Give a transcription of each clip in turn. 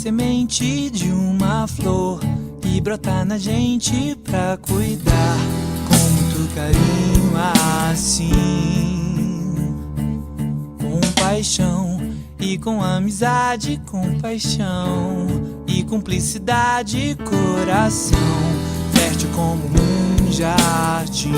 semente de uma flor e brotar na gente pra cuidar com muito carinho assim, com paixão e com amizade, com paixão e cumplicidade, coração fértil como um jardim.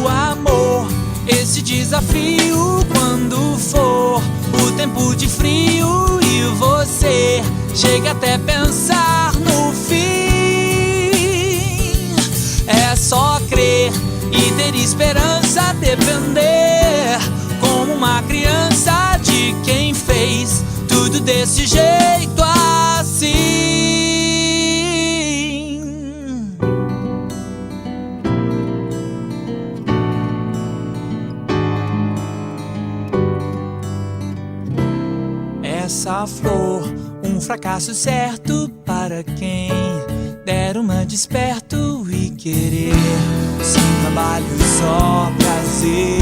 O amor, esse desafio, quando for o tempo de frio e você chega até pensar no fim, é só crer e ter esperança, depender como uma criança de quem fez tudo desse jeito assim. Essa flor, um fracasso certo para quem der uma desperto e querer, sem trabalho só prazer,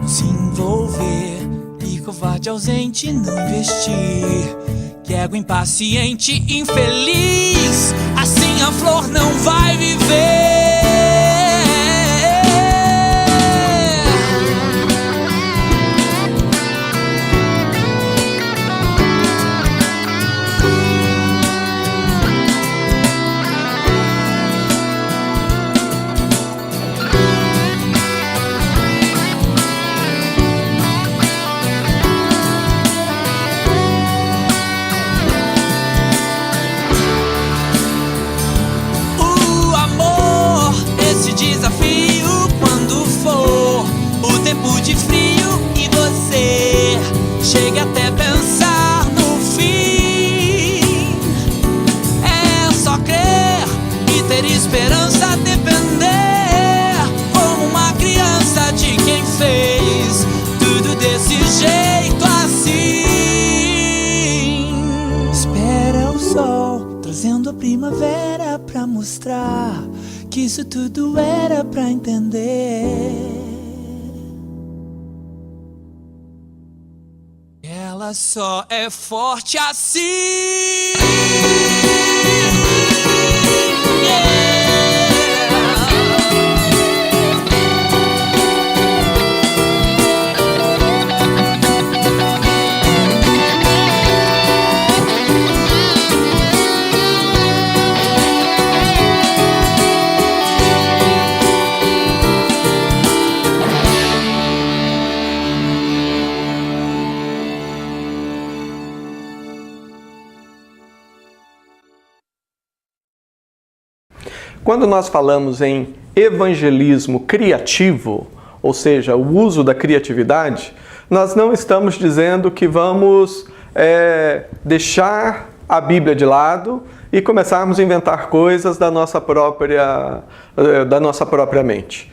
se envolver e covarde ausente não investir, que ego impaciente, infeliz, assim a flor não vai viver. Desafio, quando for o tempo de frio e você chega até pensar no fim, é só crer e ter esperança, depender como uma criança de quem fez tudo desse jeito assim. Espera o sol trazendo a primavera pra mostrar que isso tudo era pra entender. Ela só é forte assim. Quando nós falamos em evangelismo criativo, ou seja, o uso da criatividade, nós não estamos dizendo que vamos deixar a Bíblia de lado e começarmos a inventar coisas da nossa própria mente.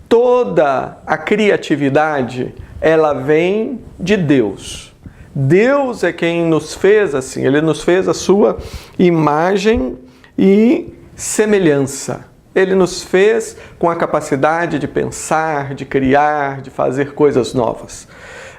Toda a criatividade, ela vem de Deus. Deus é quem nos fez assim, Ele nos fez a sua imagem e semelhança. Ele nos fez com a capacidade de pensar, de criar, de fazer coisas novas.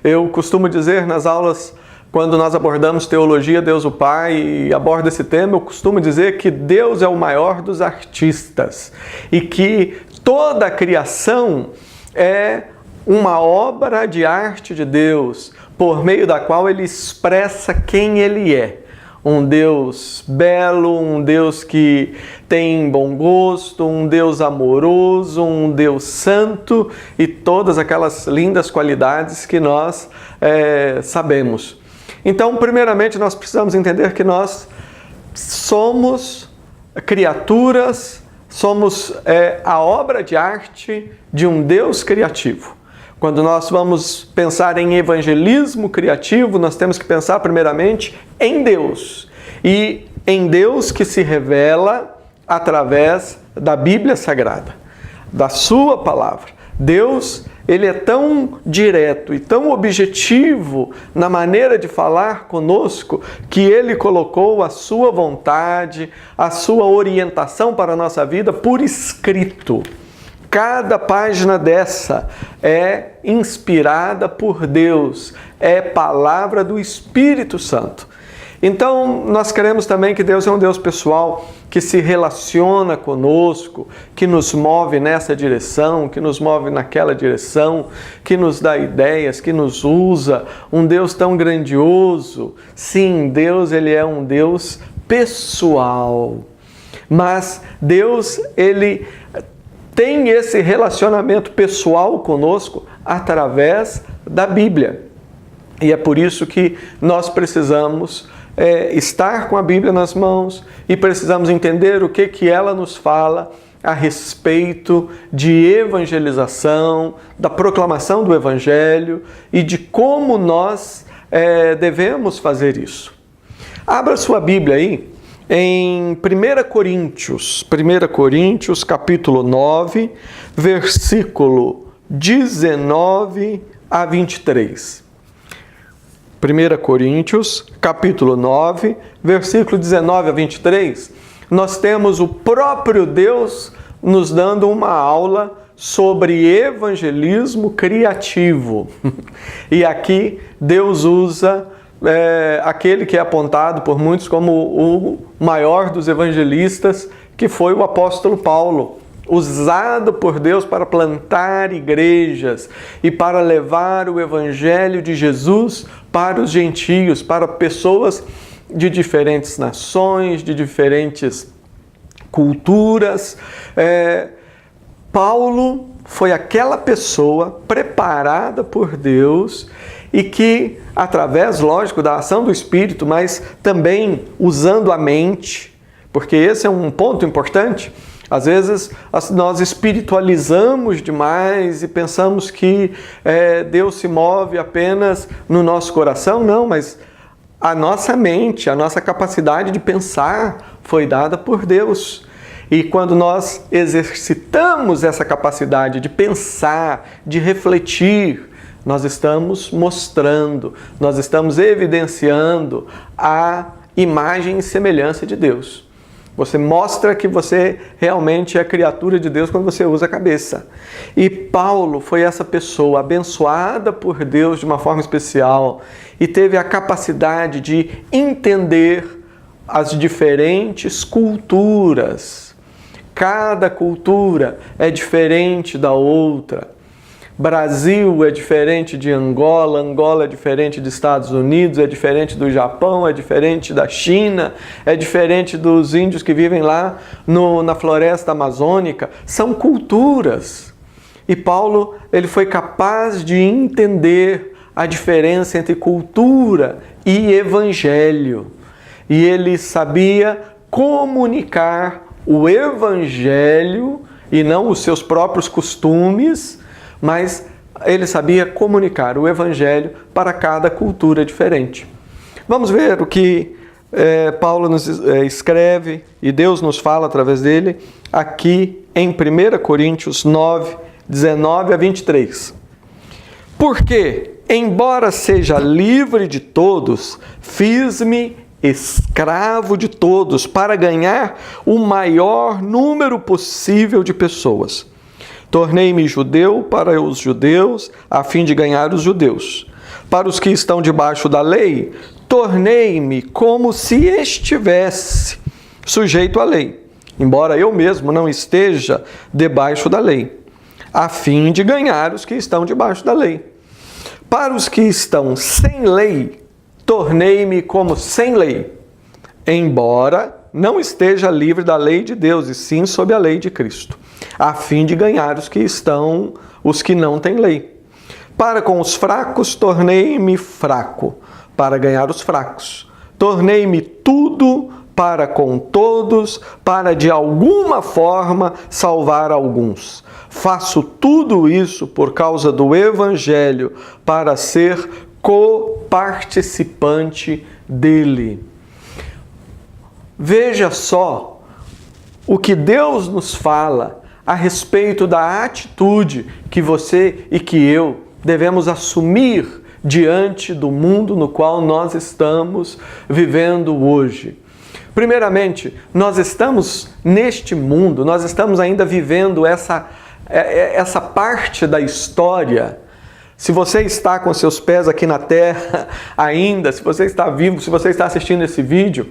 Eu costumo dizer nas aulas, quando nós abordamos teologia, Deus o Pai, e abordo esse tema, eu costumo dizer que Deus é o maior dos artistas e que toda a criação é uma obra de arte de Deus, por meio da qual Ele expressa quem Ele é. Um Deus belo, um Deus que tem bom gosto, um Deus amoroso, um Deus santo e todas aquelas lindas qualidades que nós sabemos. Então, primeiramente, nós precisamos entender que nós somos criaturas, somos a obra de arte de um Deus criativo. Quando nós vamos pensar em evangelismo criativo, nós temos que pensar primeiramente em Deus. E em Deus que se revela através da Bíblia Sagrada, da sua palavra. Deus, Ele é tão direto e tão objetivo na maneira de falar conosco que Ele colocou a sua vontade, a sua orientação para a nossa vida por escrito. Cada página dessa é inspirada por Deus, é palavra do Espírito Santo. Então, nós queremos também que Deus é um Deus pessoal, que se relaciona conosco, que nos move nessa direção, que nos move naquela direção, que nos dá ideias, que nos usa. Um Deus tão grandioso. Sim, Deus, Ele é um Deus pessoal. Mas Deus, Ele tem esse relacionamento pessoal conosco através da Bíblia. E é por isso que nós precisamos estar com a Bíblia nas mãos e precisamos entender o que ela nos fala a respeito de evangelização, da proclamação do Evangelho e de como nós devemos fazer isso. Abra sua Bíblia aí em 1 Coríntios capítulo 9, versículo 19 a 23. 1 Coríntios, capítulo 9, versículo 19 a 23, nós temos o próprio Deus nos dando uma aula sobre evangelismo criativo. E aqui Deus usa aquele que é apontado por muitos como o maior dos evangelistas, que foi o apóstolo Paulo, usado por Deus para plantar igrejas e para levar o evangelho de Jesus para os gentios, para pessoas de diferentes nações, de diferentes culturas. Paulo foi aquela pessoa preparada por Deus e que, através, lógico, da ação do Espírito, mas também usando a mente, porque esse é um ponto importante. Às vezes nós espiritualizamos demais e pensamos que Deus se move apenas no nosso coração. Não, mas a nossa mente, a nossa capacidade de pensar foi dada por Deus. E quando nós exercitamos essa capacidade de pensar, de refletir, nós estamos mostrando, nós estamos evidenciando a imagem e semelhança de Deus. Você mostra que você realmente é criatura de Deus quando você usa a cabeça. E Paulo foi essa pessoa abençoada por Deus de uma forma especial e teve a capacidade de entender as diferentes culturas. Cada cultura é diferente da outra. Brasil é diferente de Angola, Angola é diferente dos Estados Unidos, é diferente do Japão, é diferente da China, é diferente dos índios que vivem lá na floresta amazônica. São culturas. E Paulo, ele foi capaz de entender a diferença entre cultura e evangelho. E ele sabia comunicar o evangelho e não os seus próprios costumes, mas ele sabia comunicar o Evangelho para cada cultura diferente. Vamos ver o que Paulo nos escreve e Deus nos fala através dele aqui em 1 Coríntios 9, 19 a 23. Porque, embora seja livre de todos, fiz-me escravo de todos para ganhar o maior número possível de pessoas. Tornei-me judeu para os judeus, a fim de ganhar os judeus. Para os que estão debaixo da lei, tornei-me como se estivesse sujeito à lei, embora eu mesmo não esteja debaixo da lei, a fim de ganhar os que estão debaixo da lei. Para os que estão sem lei, tornei-me como sem lei, embora não esteja livre da lei de Deus, e sim sob a lei de Cristo, a fim de ganhar os que não têm lei. Para com os fracos, tornei-me fraco, para ganhar os fracos. Tornei-me tudo para com todos, para de alguma forma salvar alguns. Faço tudo isso por causa do Evangelho, para ser coparticipante dele. Veja só o que Deus nos fala a respeito da atitude que você e que eu devemos assumir diante do mundo no qual nós estamos vivendo hoje. Primeiramente, nós estamos neste mundo, nós estamos ainda vivendo essa essa parte da história, se você está com seus pés aqui na terra ainda, se você está vivo, se você está assistindo esse vídeo,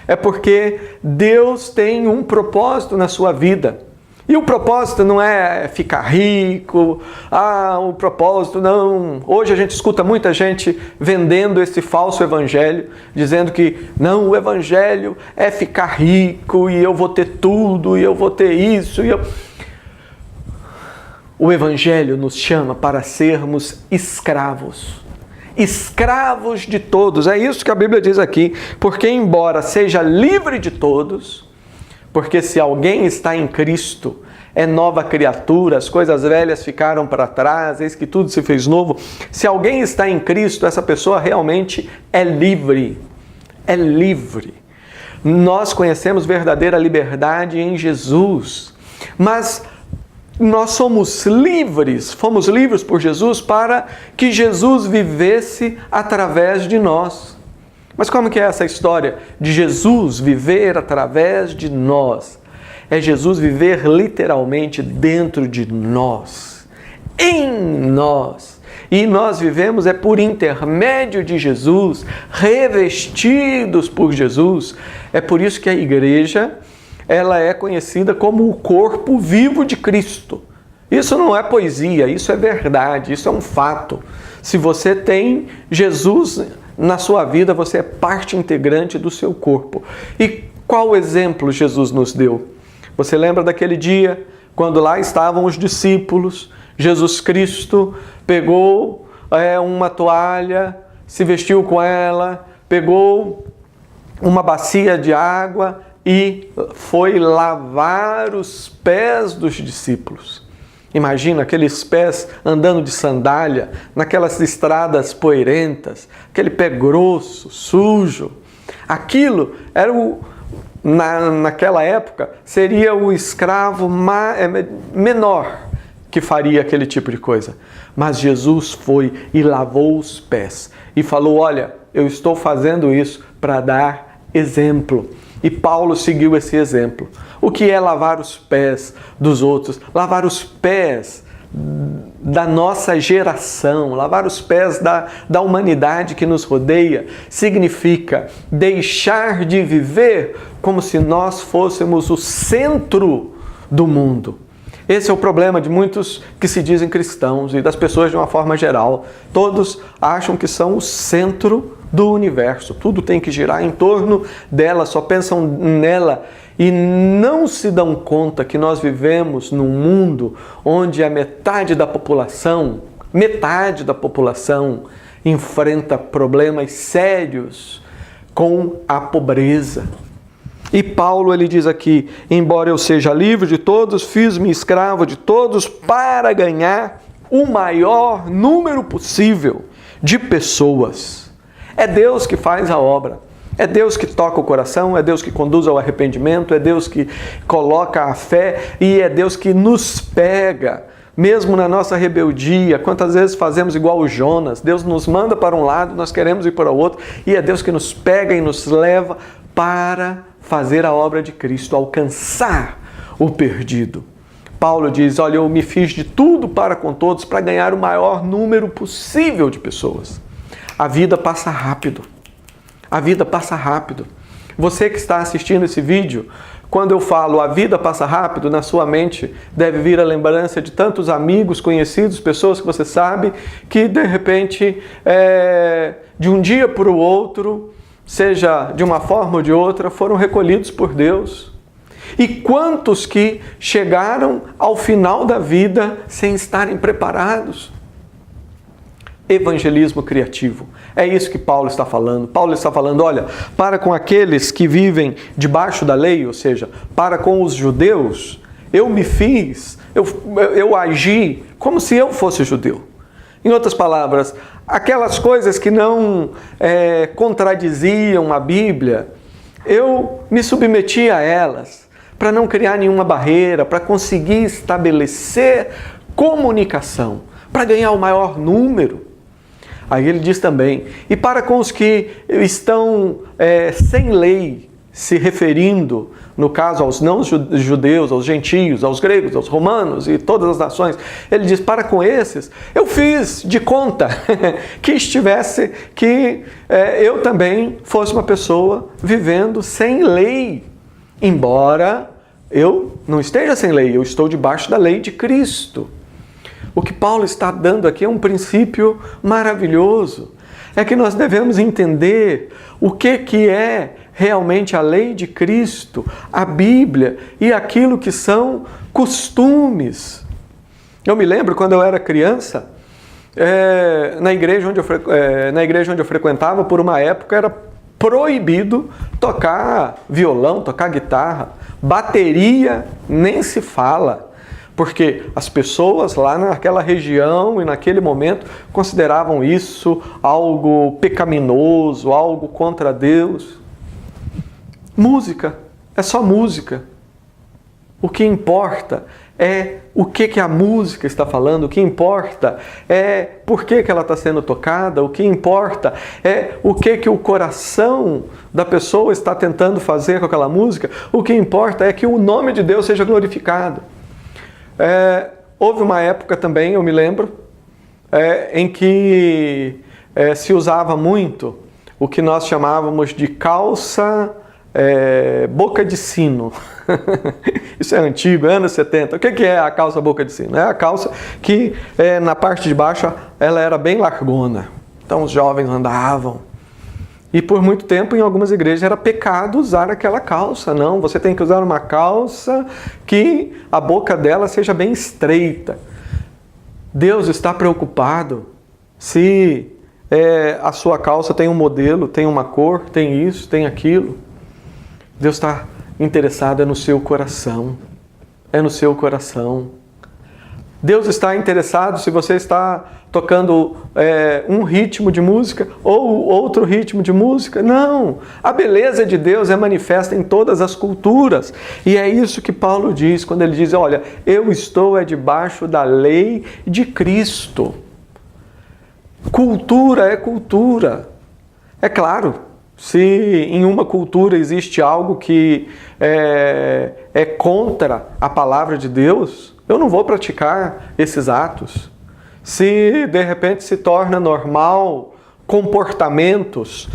é porque Deus tem um propósito na sua vida. E o propósito não é ficar rico, o propósito não... Hoje a gente escuta muita gente vendendo esse falso evangelho, dizendo que não, o evangelho é ficar rico e eu vou ter tudo, e eu vou ter isso, e eu... O evangelho nos chama para sermos escravos. Escravos de todos. É isso que a Bíblia diz aqui. Porque embora seja livre de todos, porque se alguém está em Cristo, é nova criatura, as coisas velhas ficaram para trás, eis que tudo se fez novo. Se alguém está em Cristo, essa pessoa realmente é livre. É livre. Nós conhecemos verdadeira liberdade em Jesus. Mas nós somos livres por Jesus para que Jesus vivesse através de nós. Mas como que é essa história de Jesus viver através de nós? É Jesus viver literalmente dentro de nós, em nós. E nós vivemos por intermédio de Jesus, revestidos por Jesus. É por isso que a igreja, ela é conhecida como o corpo vivo de Cristo. Isso não é poesia, isso é verdade, isso é um fato. Se você tem Jesus na sua vida, você é parte integrante do seu corpo. E qual exemplo Jesus nos deu? Você lembra daquele dia, quando lá estavam os discípulos, Jesus Cristo pegou uma toalha, se vestiu com ela, pegou uma bacia de água e foi lavar os pés dos discípulos. Imagina aqueles pés andando de sandália, naquelas estradas poeirentas, aquele pé grosso, sujo. Aquilo era naquela época, seria o escravo menor que faria aquele tipo de coisa. Mas Jesus foi e lavou os pés e falou, olha, eu estou fazendo isso para dar exemplo. E Paulo seguiu esse exemplo. O que é lavar os pés dos outros? Lavar os pés da nossa geração, lavar os pés da humanidade que nos rodeia, significa deixar de viver como se nós fôssemos o centro do mundo. Esse é o problema de muitos que se dizem cristãos e das pessoas de uma forma geral. Todos acham que são o centro do universo. Tudo tem que girar em torno dela, só pensam nela e não se dão conta que nós vivemos num mundo onde a metade da população enfrenta problemas sérios com a pobreza. E Paulo, ele diz aqui, embora eu seja livre de todos, fiz-me escravo de todos para ganhar o maior número possível de pessoas. É Deus que faz a obra. É Deus que toca o coração, é Deus que conduz ao arrependimento, é Deus que coloca a fé e é Deus que nos pega, mesmo na nossa rebeldia. Quantas vezes fazemos igual o Jonas? Deus nos manda para um lado, nós queremos ir para o outro e é Deus que nos pega e nos leva para fazer a obra de Cristo, alcançar o perdido. Paulo diz, olha, eu me fiz de tudo para com todos para ganhar o maior número possível de pessoas. A vida passa rápido. A vida passa rápido. Você que está assistindo esse vídeo, quando eu falo a vida passa rápido, na sua mente deve vir a lembrança de tantos amigos, conhecidos, pessoas que você sabe, que de repente, de um dia para o outro, seja de uma forma ou de outra, foram recolhidos por Deus. E quantos que chegaram ao final da vida sem estarem preparados? Evangelismo criativo. É isso que Paulo está falando. Paulo está falando, olha, para com aqueles que vivem debaixo da lei, ou seja, para com os judeus, eu me fiz, eu agi como se eu fosse judeu. Em outras palavras, aquelas coisas que não contradiziam a Bíblia, eu me submeti a elas para não criar nenhuma barreira, para conseguir estabelecer comunicação, para ganhar o maior número. Aí ele diz também, e para com os que estão sem lei, se referindo, no caso, aos não-judeus, aos gentios, aos gregos, aos romanos e todas as nações. Ele diz, para com esses, eu fiz de conta que eu também fosse uma pessoa vivendo sem lei. Embora eu não esteja sem lei, eu estou debaixo da lei de Cristo. O que Paulo está dando aqui é um princípio maravilhoso. É que nós devemos entender o que é realmente a lei de Cristo, a Bíblia e aquilo que são costumes. Eu me lembro quando eu era criança, na igreja onde eu frequentava, por uma época era proibido tocar violão, tocar guitarra, bateria nem se fala. Porque as pessoas lá naquela região e naquele momento consideravam isso algo pecaminoso, algo contra Deus. Música, é só música. O que importa é o que a música está falando, o que importa é por que ela está sendo tocada, o que importa é o que o coração da pessoa está tentando fazer com aquela música, o que importa é que o nome de Deus seja glorificado. Houve uma época também, eu me lembro, em que se usava muito o que nós chamávamos de calça boca de sino. Isso é antigo, anos 70. O que é a calça boca de sino? É a calça que na parte de baixo ela era bem largona. Então os jovens andavam. E por muito tempo, em algumas igrejas, era pecado usar aquela calça. Não, você tem que usar uma calça que a boca dela seja bem estreita. Deus está preocupado se a sua calça tem um modelo, tem uma cor, tem isso, tem aquilo. Deus está interessado no seu coração. É no seu coração. Deus está interessado se você está tocando um ritmo de música ou outro ritmo de música. Não! A beleza de Deus é manifesta em todas as culturas. E é isso que Paulo diz quando ele diz, olha, eu estou debaixo da lei de Cristo. Cultura é cultura. É claro, se em uma cultura existe algo que é contra a palavra de Deus, eu não vou praticar esses atos. Se de repente se torna normal comportamentos,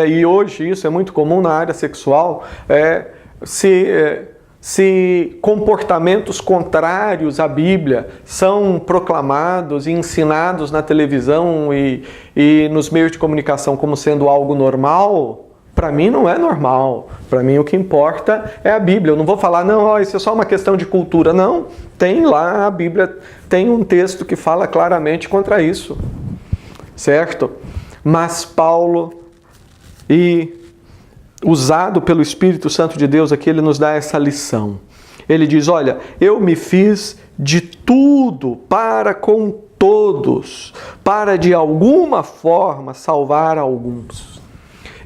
e hoje isso é muito comum na área sexual, se comportamentos contrários à Bíblia são proclamados e ensinados na televisão e nos meios de comunicação como sendo algo normal, para mim não é normal. Para mim o que importa é a Bíblia. Eu não vou falar, não, isso é só uma questão de cultura. Não, tem lá a Bíblia, tem um texto que fala claramente contra isso. Certo? Mas Paulo, usado pelo Espírito Santo de Deus aqui, ele nos dá essa lição. Ele diz, olha, eu me fiz de tudo para com todos, para de alguma forma salvar alguns.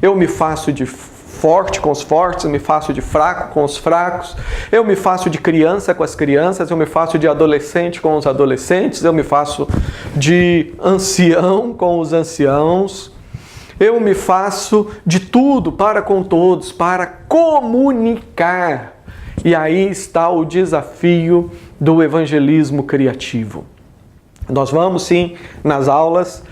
Eu me faço de forte com os fortes, eu me faço de fraco com os fracos, eu me faço de criança com as crianças, eu me faço de adolescente com os adolescentes, eu me faço de ancião com os anciãos, eu me faço de tudo para com todos, para comunicar. E aí está o desafio do evangelismo criativo. Nós vamos sim, nas aulas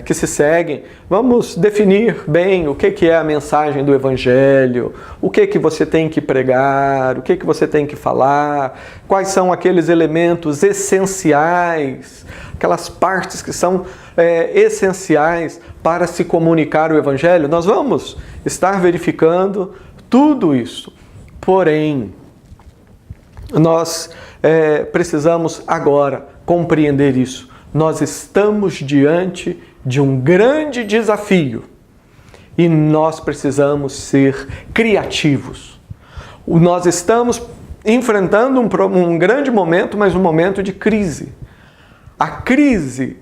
que se seguem, vamos definir bem o que é a mensagem do Evangelho, o que você tem que pregar, o que você tem que falar, quais são aqueles elementos essenciais, aquelas partes que são essenciais para se comunicar o Evangelho. Nós vamos estar verificando tudo isso. Porém, nós precisamos agora compreender isso. Nós estamos diante de um grande desafio e nós precisamos ser criativos. Nós estamos enfrentando um grande momento, mas um momento de crise. A crise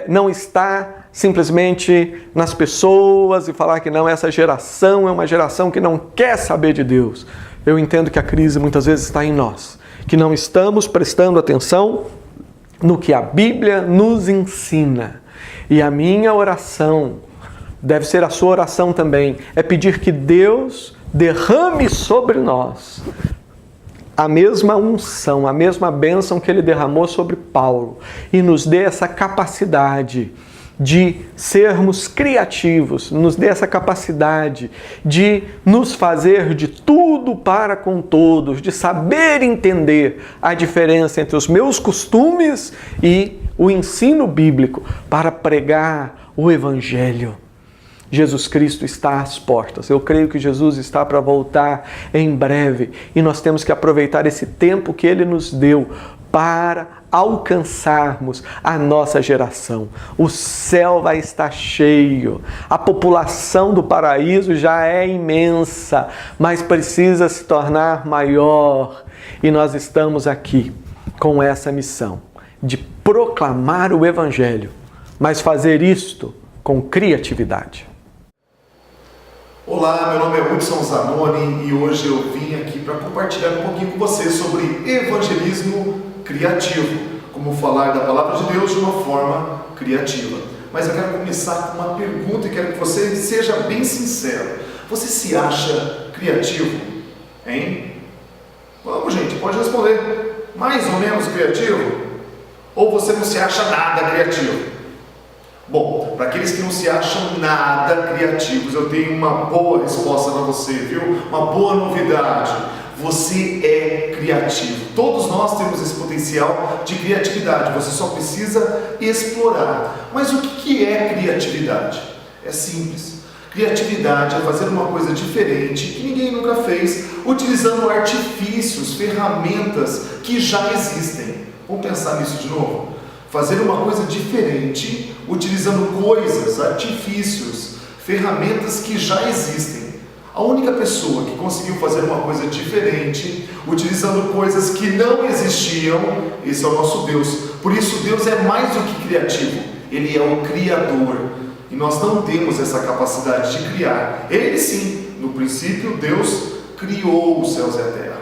não está simplesmente nas pessoas e falar que não, essa geração é uma geração que não quer saber de Deus. Eu entendo que a crise muitas vezes está em nós, que não estamos prestando atenção no que a Bíblia nos ensina. E a minha oração deve ser a sua oração também, é pedir que Deus derrame sobre nós a mesma unção, a mesma bênção que Ele derramou sobre Paulo e nos dê essa capacidade de sermos criativos, nos dê essa capacidade de nos fazer de tudo para com todos, de saber entender a diferença entre os meus costumes e o ensino bíblico para pregar o Evangelho. Jesus Cristo está às portas. Eu creio que Jesus está para voltar em breve e nós temos que aproveitar esse tempo que Ele nos deu para alcançarmos a nossa geração. O céu vai estar cheio, a população do paraíso já é imensa, mas precisa se tornar maior. E nós estamos aqui com essa missão de proclamar o Evangelho, mas fazer isto com criatividade. Olá, meu nome é Hudson Zanoni e hoje eu vim aqui para compartilhar um pouquinho com você sobre evangelismo criativo, como falar da palavra de Deus de uma forma criativa. Mas eu quero começar com uma pergunta e quero que você seja bem sincero. Você se acha criativo? Hein? Vamos, gente, pode responder. Mais ou menos criativo? Ou você não se acha nada criativo? Bom, para aqueles que não se acham nada criativos, eu tenho uma boa resposta para você, viu? Uma boa novidade. Você é criativo. Todos nós temos esse potencial de criatividade. Você só precisa explorar. Mas o que é criatividade? É simples. Criatividade é fazer uma coisa diferente que ninguém nunca fez, utilizando artifícios, ferramentas que já existem. Vamos pensar nisso de novo? Fazer uma coisa diferente, utilizando coisas, artifícios, ferramentas que já existem. A única pessoa que conseguiu fazer uma coisa diferente, utilizando coisas que não existiam, esse é o nosso Deus. Por isso Deus é mais do que criativo, Ele é o Criador. E nós não temos essa capacidade de criar. Ele sim, no princípio Deus criou os céus e a terra.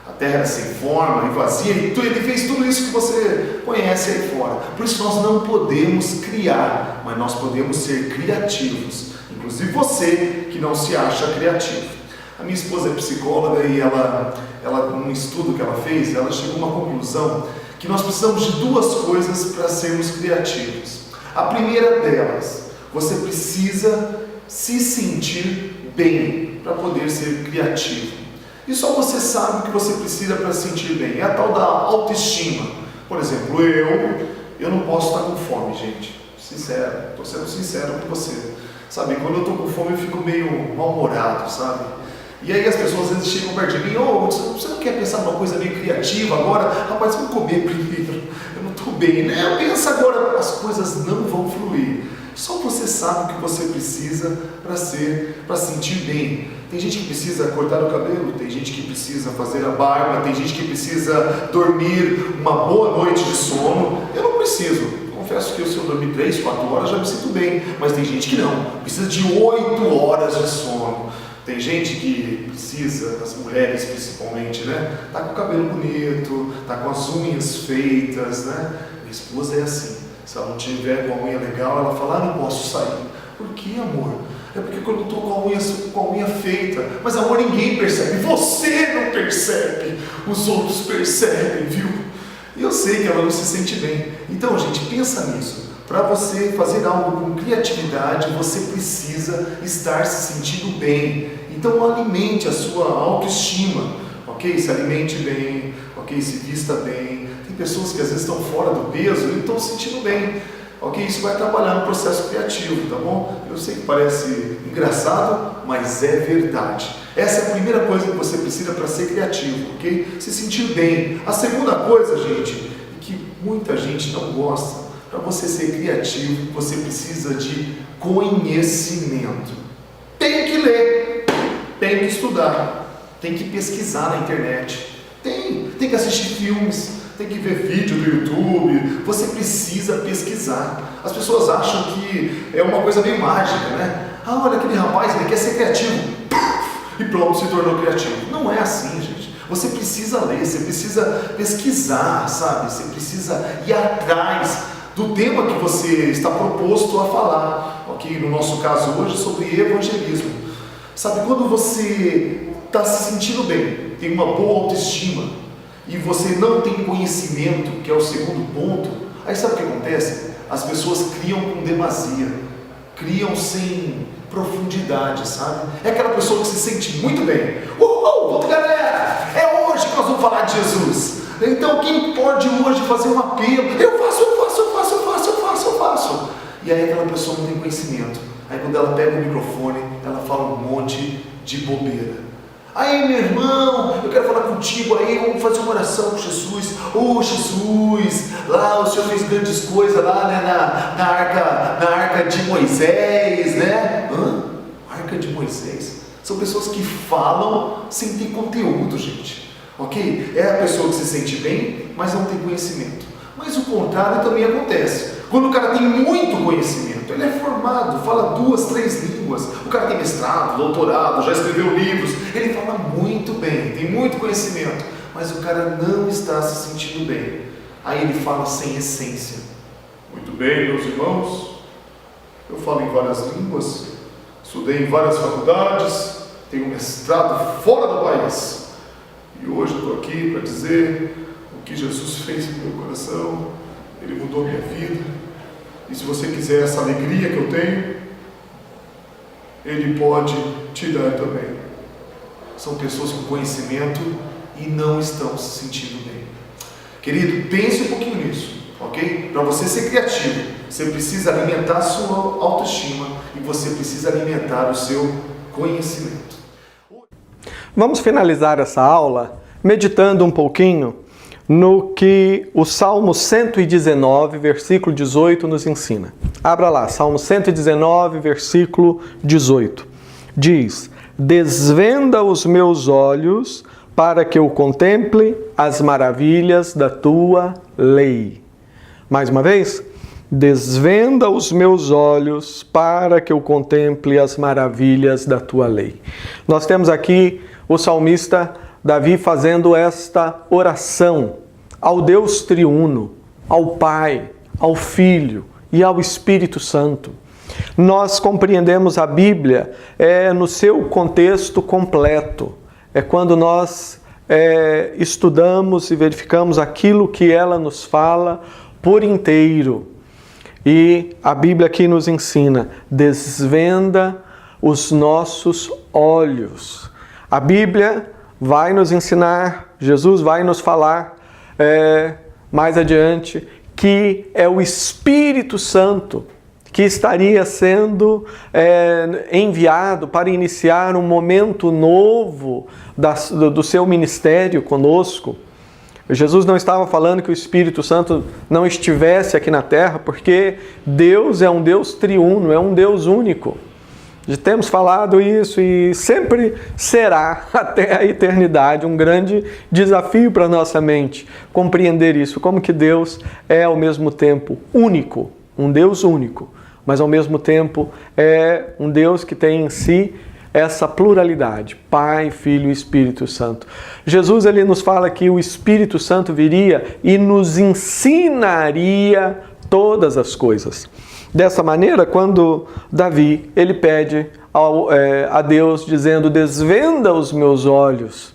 A terra era sem forma e vazia, e Ele fez tudo isso que você conhece aí fora. Por isso nós não podemos criar, mas nós podemos ser criativos. Inclusive você que não se acha criativo. A minha esposa é psicóloga e ela num estudo que ela fez, ela chegou a uma conclusão que nós precisamos de duas coisas para sermos criativos. A primeira delas, você precisa se sentir bem para poder ser criativo. E só você sabe o que você precisa para se sentir bem. É a tal da autoestima. Por exemplo, eu não posso estar com fome, gente. Sincero, estou sendo sincero com você. Sabe, quando eu estou com fome eu fico meio mal-humorado, sabe? E aí as pessoas às vezes chegam perto de mim, você não quer pensar numa coisa meio criativa agora? Rapaz, vamos comer primeiro, eu não estou bem, né? Pensa agora, as coisas não vão fluir. Só você sabe o que você precisa para se sentir bem. Tem gente que precisa cortar o cabelo, tem gente que precisa fazer a barba, tem gente que precisa dormir uma boa noite de sono. Eu não preciso. Confesso que se eu dormir 3, 4 horas já me sinto bem, mas tem gente que não, precisa de 8 horas de sono. Tem gente que precisa, as mulheres principalmente, né? Tá com o cabelo bonito, tá com as unhas feitas, né? Minha esposa é assim, se ela não tiver com a unha legal, ela fala, não posso sair. Por que, amor? É porque quando eu estou com a unha feita, mas amor, ninguém percebe, você não percebe, os outros percebem, viu? E eu sei que ela não se sente bem. Então, gente, pensa nisso. Para você fazer algo com criatividade, você precisa estar se sentindo bem. Então, alimente a sua autoestima, ok? Se alimente bem, ok? Se vista bem. Tem pessoas que às vezes estão fora do peso e estão se sentindo bem, ok? Isso vai trabalhar no processo criativo, tá bom? Eu sei que parece engraçado, mas é verdade. Essa é a primeira coisa que você precisa para ser criativo, ok? Se sentir bem. A segunda coisa, gente, que muita gente não gosta, para você ser criativo, você precisa de conhecimento. Tem que ler, tem que estudar, tem que pesquisar na internet, tem que assistir filmes, tem que ver vídeo do YouTube, você precisa pesquisar. As pessoas acham que é uma coisa meio mágica, né? Ah, olha aquele rapaz, ele quer ser criativo, e pronto, se tornou criativo. Não é assim, gente. Você precisa ler, você precisa pesquisar, sabe? Você precisa ir atrás do tema que você está proposto a falar, ok? No nosso caso hoje, sobre evangelismo. Sabe, quando você está se sentindo bem, tem uma boa autoestima, e você não tem conhecimento, que é o segundo ponto, aí sabe o que acontece? As pessoas criam com demasia, criam sem profundidade, sabe? É aquela pessoa que se sente muito bem. Vamos galera! É hoje que nós vamos falar de Jesus. Então quem pode hoje fazer um apelo? Eu faço. E aí aquela pessoa não tem conhecimento. Aí quando ela pega o microfone, ela fala um monte de bobeira. Aí meu irmão, eu quero falar contigo aí, vamos fazer uma oração com Jesus. Jesus, lá o Senhor fez grandes coisas lá, né, na arca de Moisés, né? Arca de Moisés? São pessoas que falam sem ter conteúdo, gente. Ok? É a pessoa que se sente bem, mas não tem conhecimento. Mas o contrário também acontece. Quando o cara tem muito conhecimento, ele é formado, fala 2, 3 línguas, o cara tem mestrado, doutorado, já escreveu livros, ele fala muito bem, tem muito conhecimento, mas o cara não está se sentindo bem. Aí ele fala sem essência. Muito bem, meus irmãos, eu falo em várias línguas, estudei em várias faculdades, tenho mestrado fora do país, e hoje eu estou aqui para dizer o que Jesus fez no meu coração. Ele mudou minha vida. E se você quiser essa alegria que eu tenho, Ele pode te dar também. São pessoas com conhecimento e não estão se sentindo bem. Querido, pense um pouquinho nisso, ok? Para você ser criativo, você precisa alimentar a sua autoestima e você precisa alimentar o seu conhecimento. Vamos finalizar essa aula meditando um pouquinho no que o Salmo 119, versículo 18 nos ensina. Abra lá, Salmo 119, versículo 18. Diz: desvenda os meus olhos para que eu contemple as maravilhas da tua lei. Mais uma vez, desvenda os meus olhos para que eu contemple as maravilhas da tua lei. Nós temos aqui o salmista Davi fazendo esta oração ao Deus triuno, ao Pai, ao Filho e ao Espírito Santo. Nós compreendemos a Bíblia no seu contexto completo. É quando nós estudamos e verificamos aquilo que ela nos fala por inteiro. E a Bíblia aqui nos ensina: desvenda os nossos olhos. A Bíblia vai nos ensinar, Jesus vai nos falar mais adiante, que é o Espírito Santo que estaria sendo enviado para iniciar um momento novo do seu ministério conosco. Jesus não estava falando que o Espírito Santo não estivesse aqui na terra, porque Deus é um Deus triuno, é um Deus único. Já temos falado isso e sempre será, até a eternidade, um grande desafio para a nossa mente compreender isso, como que Deus é ao mesmo tempo único, um Deus único, mas ao mesmo tempo é um Deus que tem em si essa pluralidade, Pai, Filho e Espírito Santo. Jesus ele nos fala que o Espírito Santo viria e nos ensinaria todas as coisas. Dessa maneira, quando Davi ele pede a Deus dizendo: desvenda os meus olhos,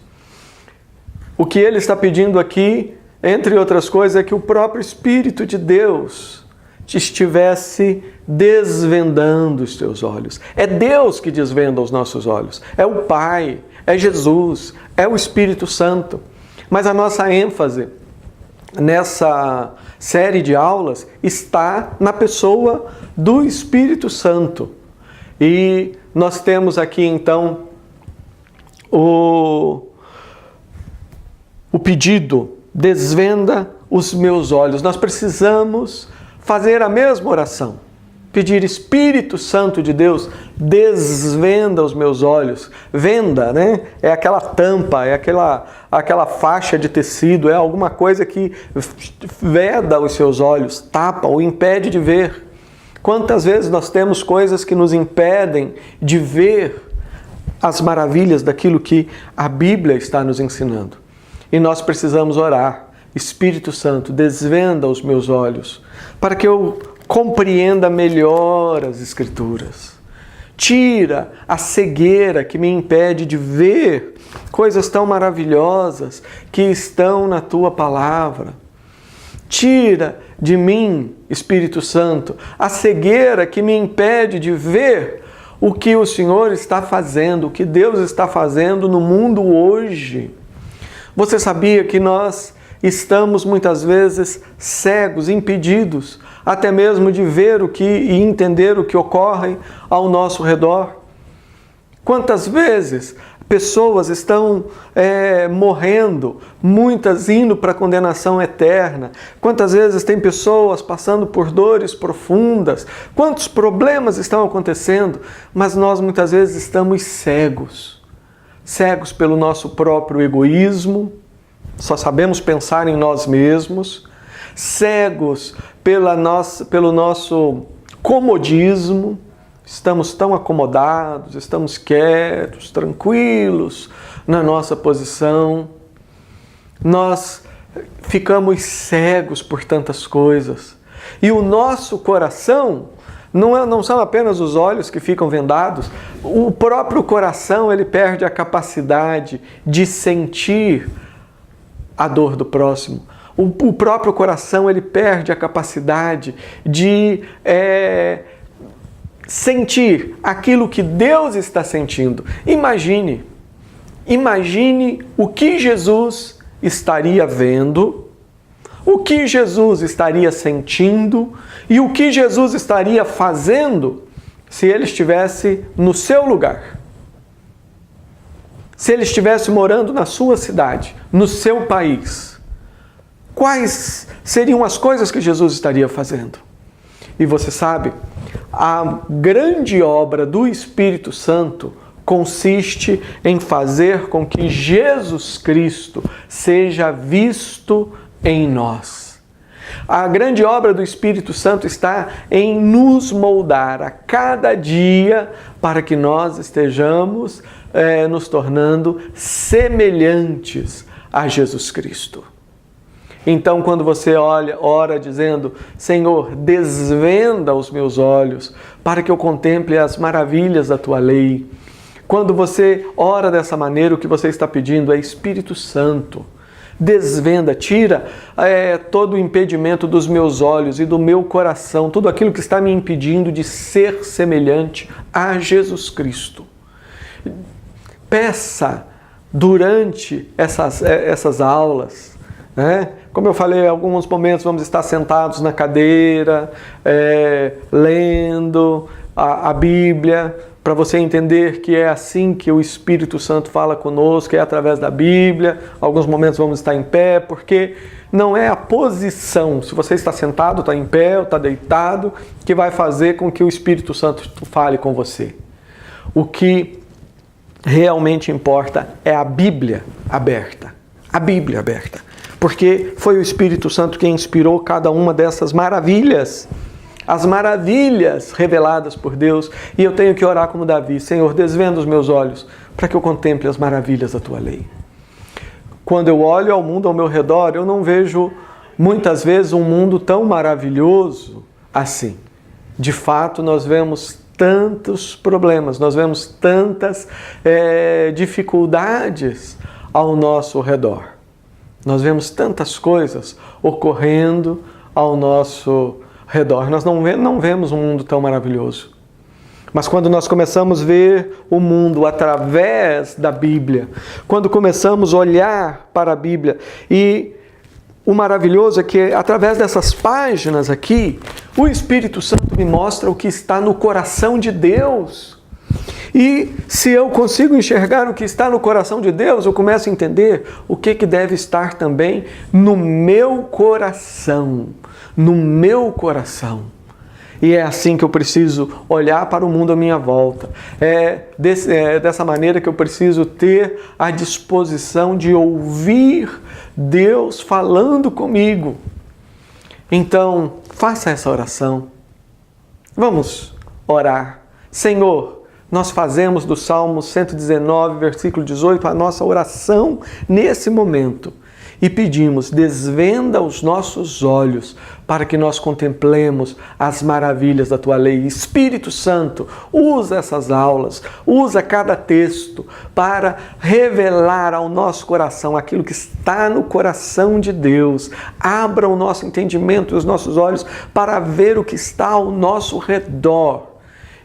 o que ele está pedindo aqui, entre outras coisas, é que o próprio Espírito de Deus estivesse desvendando os teus olhos. É Deus que desvenda os nossos olhos. É o Pai, é Jesus, é o Espírito Santo. Mas a nossa ênfase nessa série de aulas está na pessoa do Espírito Santo. E nós temos aqui então o pedido: desvenda os meus olhos. Nós precisamos fazer a mesma oração. Pedir: Espírito Santo de Deus, desvenda os meus olhos. Venda, né? É aquela tampa, é aquela faixa de tecido, é alguma coisa que veda os seus olhos, tapa ou impede de ver. Quantas vezes nós temos coisas que nos impedem de ver as maravilhas daquilo que a Bíblia está nos ensinando? E nós precisamos orar, Espírito Santo, desvenda os meus olhos, para que eu compreenda melhor as Escrituras. Tira a cegueira que me impede de ver coisas tão maravilhosas que estão na Tua Palavra. Tira de mim, Espírito Santo, a cegueira que me impede de ver o que o Senhor está fazendo, o que Deus está fazendo no mundo hoje. Você sabia que nós estamos muitas vezes cegos, impedidos, até mesmo de ver e entender o que ocorre ao nosso redor? Quantas vezes pessoas estão morrendo, muitas indo para a condenação eterna? Quantas vezes tem pessoas passando por dores profundas? Quantos problemas estão acontecendo? Mas nós muitas vezes estamos cegos. Cegos pelo nosso próprio egoísmo, só sabemos pensar em nós mesmos. Cegos pelo nosso comodismo. Estamos tão acomodados, estamos quietos, tranquilos na nossa posição. Nós ficamos cegos por tantas coisas. E o nosso coração não são apenas os olhos que ficam vendados. O próprio coração, ele perde a capacidade de sentir a dor do próximo. O próprio coração, ele perde a capacidade de sentir aquilo que Deus está sentindo. Imagine o que Jesus estaria vendo, o que Jesus estaria sentindo e o que Jesus estaria fazendo se ele estivesse no seu lugar. Se ele estivesse morando na sua cidade, no seu país. Quais seriam as coisas que Jesus estaria fazendo? E você sabe, a grande obra do Espírito Santo consiste em fazer com que Jesus Cristo seja visto em nós. A grande obra do Espírito Santo está em nos moldar a cada dia para que nós estejamos nos tornando semelhantes a Jesus Cristo. Então, quando você ora dizendo, Senhor, desvenda os meus olhos para que eu contemple as maravilhas da Tua lei. Quando você ora dessa maneira, o que você está pedindo é Espírito Santo. Desvenda, tira todo o impedimento dos meus olhos e do meu coração, tudo aquilo que está me impedindo de ser semelhante a Jesus Cristo. Peça durante essas aulas, né? Como eu falei, em alguns momentos vamos estar sentados na cadeira, lendo a Bíblia, para você entender que é assim que o Espírito Santo fala conosco, é através da Bíblia. Alguns momentos vamos estar em pé, porque não é a posição, se você está sentado, está em pé ou está deitado, que vai fazer com que o Espírito Santo fale com você. O que realmente importa é a Bíblia aberta. A Bíblia aberta. Porque foi o Espírito Santo quem inspirou cada uma dessas maravilhas, as maravilhas reveladas por Deus. E eu tenho que orar como Davi, Senhor, desvenda os meus olhos para que eu contemple as maravilhas da Tua lei. Quando eu olho ao mundo ao meu redor, eu não vejo muitas vezes um mundo tão maravilhoso assim. De fato, nós vemos tantos problemas, nós vemos tantas dificuldades ao nosso redor. Nós vemos tantas coisas ocorrendo ao nosso redor. Nós não vemos um mundo tão maravilhoso. Mas quando nós começamos a ver o mundo através da Bíblia, quando começamos a olhar para a Bíblia, e o maravilhoso é que através dessas páginas aqui, o Espírito Santo me mostra o que está no coração de Deus. E se eu consigo enxergar o que está no coração de Deus, eu começo a entender o que deve estar também no meu coração. No meu coração. E é assim que eu preciso olhar para o mundo à minha volta. É dessa maneira que eu preciso ter a disposição de ouvir Deus falando comigo. Então, faça essa oração. Vamos orar. Senhor, nós fazemos do Salmo 119, versículo 18, a nossa oração nesse momento. e pedimos, desvenda os nossos olhos para que nós contemplemos as maravilhas da Tua lei. Espírito Santo, usa essas aulas, usa cada texto para revelar ao nosso coração aquilo que está no coração de Deus. Abra o nosso entendimento e os nossos olhos para ver o que está ao nosso redor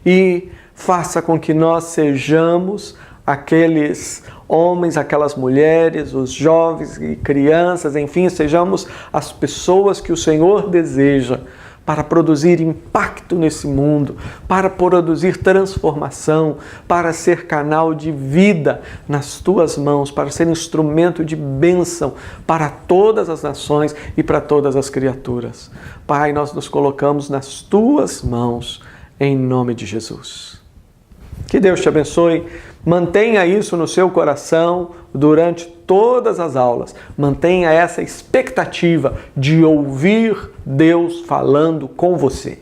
e faça com que nós sejamos aqueles homens, aquelas mulheres, os jovens e crianças, enfim, sejamos as pessoas que o Senhor deseja para produzir impacto nesse mundo, para produzir transformação, para ser canal de vida nas Tuas mãos, para ser instrumento de bênção para todas as nações e para todas as criaturas. Pai, nós nos colocamos nas Tuas mãos, em nome de Jesus. Que Deus te abençoe. Mantenha isso no seu coração durante todas as aulas. Mantenha essa expectativa de ouvir Deus falando com você.